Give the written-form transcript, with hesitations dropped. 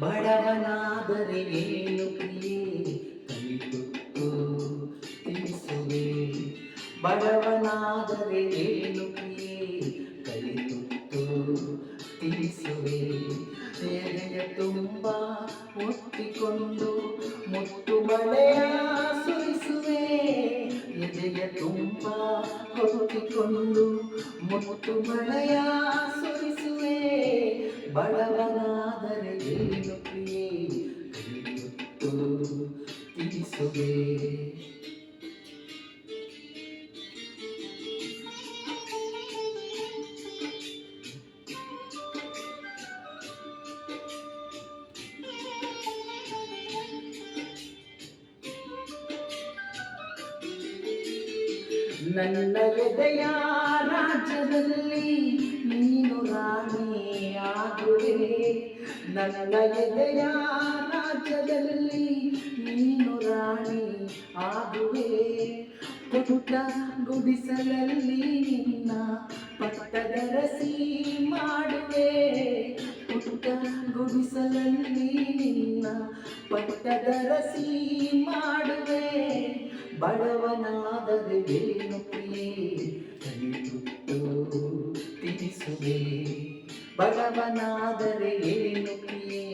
ಬಡವನಾದರೆ ಏನು ಪ್ರಿಯೇ ಕಲಿತುತ್ತು ತಿಳಿಸುವೆ. ಬಡವನಾದರೆ ಏನು ಪ್ರಿಯೇ ಕಲಿತುತ್ತು ತಿಳಿಸುವೆ. ಎದೆಯ ತುಂಬ ಒತ್ತಿಕೊಂಡು ಮುತ್ತು ಮಳೆಯ ಸುರಿಸುವೆ. ಎದೆಯ ತುಂಬ ಹೊತ್ತಿಕೊಂಡು ಮುತ್ತು ಮಳೆಯ ಸುರಿಸುವೆ. ಬಡವನಾದರೆ ಏನು ಪ್ರಿಯೇ ಕಲಿತುತ್ತು ತಿಳಿಸುವೆ. ನನ್ನ ಎದೆಯ ರಾಜ್ಯದಲ್ಲಿ ನೀನು ರಾಣಿಯಾಗುವೆ. ನನ್ನ ಎದೆಯ ರಾಜ್ಯದಲ್ಲಿ ನೀನು ರಾಣಿ ಆಗುವೆ. ಪುಟ್ಟ ಗುಡಿಸಲಲ್ಲಿ ನಿನ್ನ ಪಟ್ಟದರಸಿ ಮಾಡುವೆ. ಪುಟ್ಟ ಗುಡಿಸಲಲ್ಲಿ ನಿನ್ನ ಪಟ್ಟದರಸಿ ಮಾಡುವೆ. ಬಡವನಾದರೆ ಏನು ಪ್ರಿಯೇ ಕಲಿತುತ್ತು ತಿಳಿಸುವೆ. ಬಡವನಾದರೆ ಏನು ಪ್ರಿಯೇ